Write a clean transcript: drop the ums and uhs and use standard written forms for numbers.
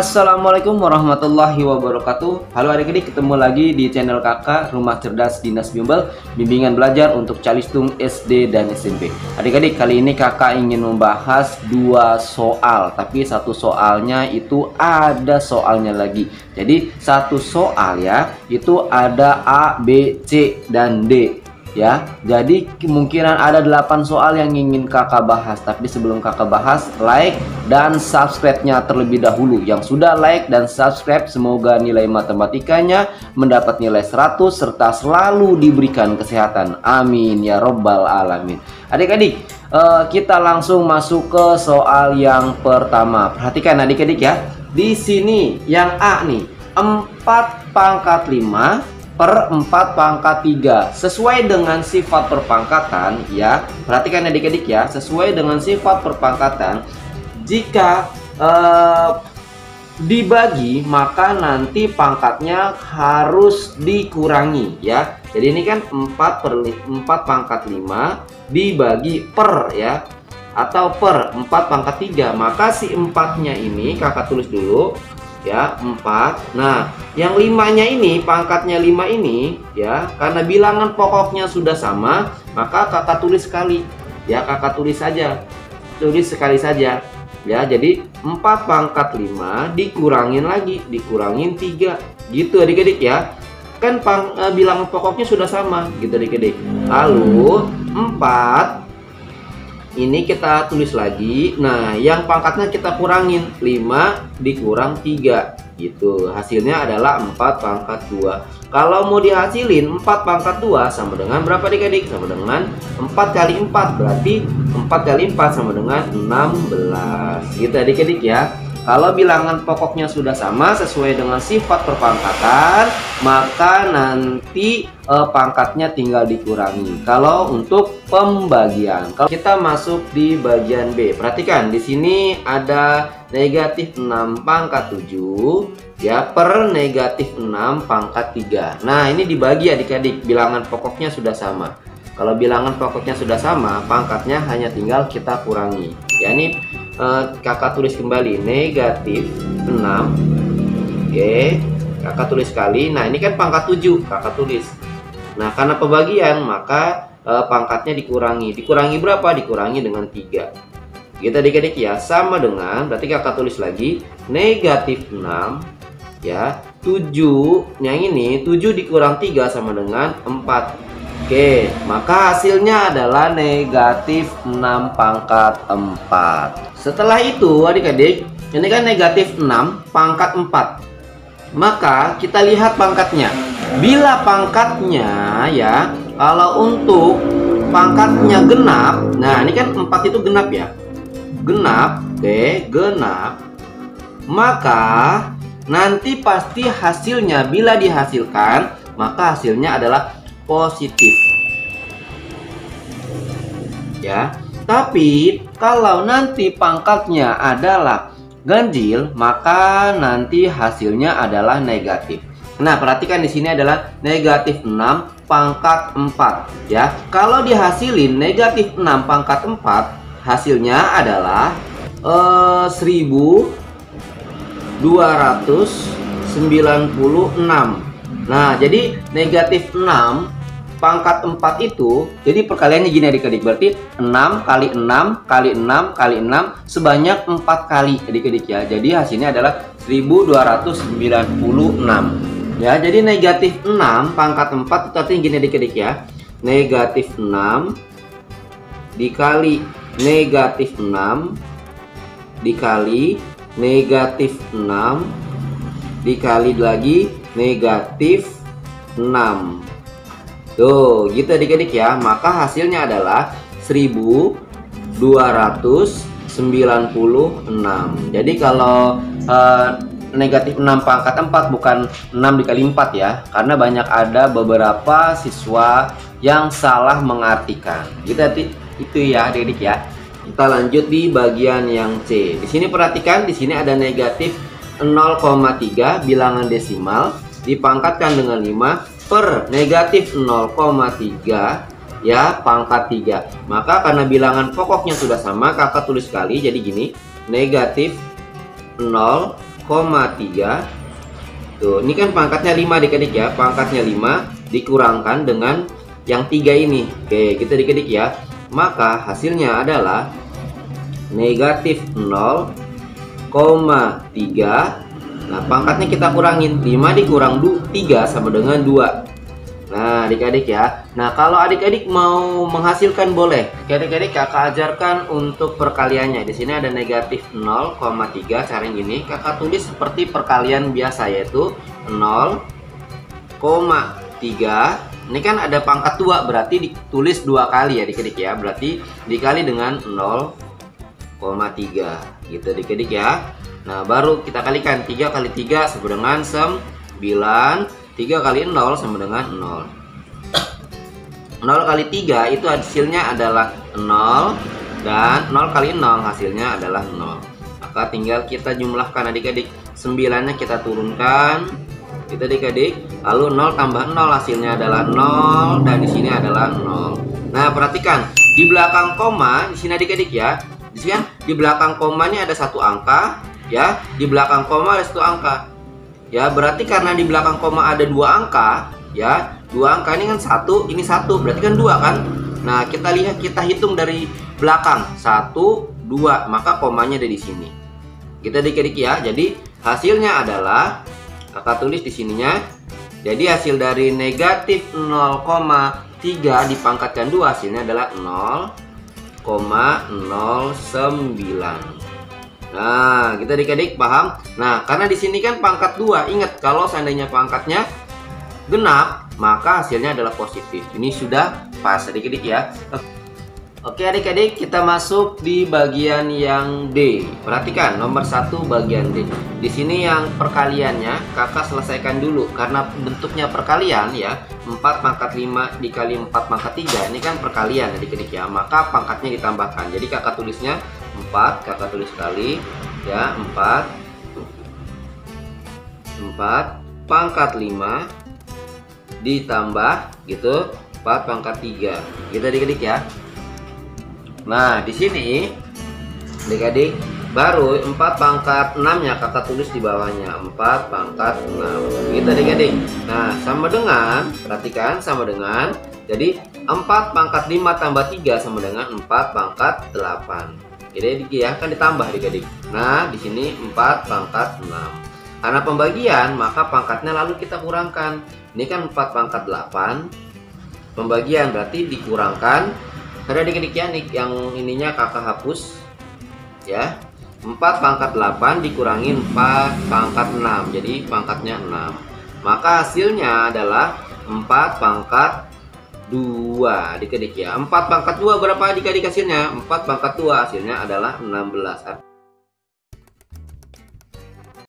Assalamualaikum warahmatullahi wabarakatuh. Halo adik-adik, ketemu lagi di channel kakak Rumah Cerdas Dinas Bimbel, bimbingan belajar untuk calistung SD dan SMP. Adik-adik, kali ini kakak ingin membahas dua soal, tapi satu soalnya itu ada soalnya lagi. Jadi satu soal ya, itu ada A, B, C, dan D. Ya, jadi kemungkinan ada 8 soal yang ingin kakak bahas. Tapi sebelum kakak bahas, like dan subscribe-nya terlebih dahulu. Yang sudah like dan subscribe, semoga nilai matematikanya mendapat nilai 100 serta selalu diberikan kesehatan. Amin ya robbal alamin. Adik-adik, kita langsung masuk ke soal yang pertama. Perhatikan adik-adik ya. Di sini yang A nih, 4 pangkat 5 per 4 pangkat 3 sesuai dengan sifat perpangkatan ya. Perhatikan adik-adik ya, sesuai dengan sifat perpangkatan, jika dibagi maka nanti pangkatnya harus dikurangi ya. Jadi ini kan 4 pangkat 5 dibagi per ya, atau per 4 pangkat 3, maka si 4-nya ini kakak tulis dulu ya, 4. Nah, yang 5-nya ini, pangkatnya 5 ini ya, karena bilangan pokoknya sudah sama, maka kakak tulis sekali ya, kakak tulis saja, tulis sekali saja ya. Jadi 4 pangkat 5 dikurangin lagi, dikurangin 3 gitu adik-adik ya, kan bilangan pokoknya sudah sama gitu adik-adik. Lalu 4 ini kita tulis lagi. Nah, yang pangkatnya kita kurangin, 5 dikurang 3 gitu. Hasilnya adalah 4 pangkat 2. Kalau mau dihasilin 4 pangkat 2 sama dengan berapa adik-adik? Sama dengan 4 kali 4, berarti 4 kali 4 sama dengan 16 gitu adik-adik ya. Kalau bilangan pokoknya sudah sama sesuai dengan sifat perpangkatan, maka nanti pangkatnya tinggal dikurangi. Kalau untuk pembagian, kalau kita masuk di bagian B, perhatikan di sini ada negatif 6 pangkat 7 ya per negatif 6 pangkat 3. Nah, ini dibagi adik-adik, bilangan pokoknya sudah sama. Kalau bilangan pokoknya sudah sama, pangkatnya hanya tinggal kita kurangi. Ya, ini kakak tulis kembali negatif 6. Oke, kakak tulis sekali. Nah, ini kan pangkat 7 kakak tulis. Nah, karena pembagian maka pangkatnya dikurangi. Dikurangi berapa? Dikurangi dengan 3 gitu adik-adik ya. Sama dengan, berarti kakak tulis lagi negatif 6 ya, 7 yang ini 7 dikurang 3 sama dengan 4. Oke, maka hasilnya adalah negatif 6 pangkat 4. Setelah itu adik-adik, ini kan negatif 6 pangkat 4. Maka kita lihat pangkatnya. Bila pangkatnya ya, kalau untuk pangkatnya genap, nah ini kan 4 itu genap ya. Genap, oke, genap. Maka nanti pasti hasilnya, bila dihasilkan, maka hasilnya adalah positif ya. Tapi kalau nanti pangkatnya adalah ganjil, maka nanti hasilnya adalah negatif. Nah, perhatikan di sini adalah negatif 6 pangkat 4 ya. Kalau dihasilin negatif 6 pangkat 4, hasilnya adalah 1296. Nah, jadi negatif 6 pangkat 4 itu, jadi perkaliannya gini adik-adik, berarti 6 kali 6 kali 6 kali 6 sebanyak 4 kali adik-adik ya. Jadi hasilnya adalah 1296 ya. Jadi negatif 6 pangkat 4 itu artinya gini adik-adik ya, negatif 6 dikali negatif 6 dikali negatif 6 dikali lagi negatif 6. Tuh, gitu adik-adik ya. Maka hasilnya adalah 1296. Jadi kalau negatif 6 pangkat 4 bukan 6 dikali 4 ya. Karena banyak ada beberapa siswa yang salah mengartikan. Gitu itu ya adik-adik ya. Kita lanjut di bagian yang C. Di sini perhatikan, di sini ada negatif 0,3 bilangan desimal dipangkatkan dengan 5 per negatif 0,3 ya pangkat 3. Maka karena bilangan pokoknya sudah sama, kakak tulis sekali. Jadi gini, negatif 0 Tuh, ini kan pangkatnya 5 adik-adik ya. Pangkatnya 5 dikurangkan dengan yang 3 ini. Oke, kita adik-adik ya. Maka hasilnya adalah negatif 0,3. Nah, pangkatnya kita kurangin. 5 dikurang 3 sama dengan 2. Nah, adik-adik ya. Nah, kalau adik-adik mau menghasilkan boleh. Adik-adik kakak ajarkan untuk perkaliannya. Di sini ada negatif 0,3. Cara yang gini, kakak tulis seperti perkalian biasa, yaitu 0,3. Ini kan ada pangkat 2, berarti ditulis 2 kali ya adik-adik ya. Berarti dikali dengan 0,3 gitu adik-adik ya. Nah, baru kita kalikan. 3 kali 3 sama dengan 9. 3 kali 0 sama dengan 0. 0 kali 3 itu hasilnya adalah 0. Dan 0 kali 0 hasilnya adalah 0. Maka tinggal kita jumlahkan adik-adik. 9-nya kita turunkan. Itu adik-adik. Lalu 0 tambah 0 hasilnya adalah 0. Dan di sini adalah 0. Nah, perhatikan. Di belakang koma, di sini adik-adik ya. Di sini kan di belakang koma ini ada satu angka. Ya, di belakang koma ada satu angka. Ya, berarti karena di belakang koma ada 2 angka, ya, 2 angka ini kan 1, ini 1, berarti kan 2 kan? Nah, kita lihat, kita hitung dari belakang 1, 2, maka komanya ada di sini. Kita adik-adik ya. Jadi hasilnya adalah kakak tulis di sininya. Jadi hasil dari negatif 0,3 dipangkatkan 2 hasilnya adalah 0,09. Nah, kita adik-adik paham? Nah, karena di sini kan pangkat 2. Ingat, kalau seandainya pangkatnya genap, maka hasilnya adalah positif. Ini sudah pas adik-adik ya. Oke adik-adik, kita masuk di bagian yang D. Perhatikan nomor 1 bagian D. Di sini yang perkaliannya kakak selesaikan dulu karena bentuknya perkalian ya. 4 pangkat 5 dikali 4 pangkat 3. Ini kan perkalian adik-adik ya. Maka pangkatnya ditambahkan. Jadi kakak tulisnya 4, kakak tulis kali ya, 4 pangkat 5 ditambah gitu 4 pangkat 3 gitu adik-adik ya. Nah, di sini adik-adik baru 4 pangkat 6-nya kakak tulis di bawahnya, 4 pangkat 6 gitu adik-adik. Nah, sama dengan, perhatikan, sama dengan, jadi 4 pangkat 5 tambah 3 sama dengan 4 pangkat 8. Jadi ya kan ditambah adik-adik. Nah, di sini 4 pangkat 6. Karena pembagian, maka pangkatnya lalu kita kurangkan. Ini kan 4 pangkat 8. Pembagian berarti dikurangkan. Karena adik-adik ya, yang ininya kakak hapus. Ya. 4 pangkat 8 dikurangi 4 pangkat 6. Jadi pangkatnya 6. Maka hasilnya adalah 4 pangkat 2 adik-adik ya. 4 pangkat 2 berapa adik-adik hasilnya? 4 pangkat 2 hasilnya adalah 16.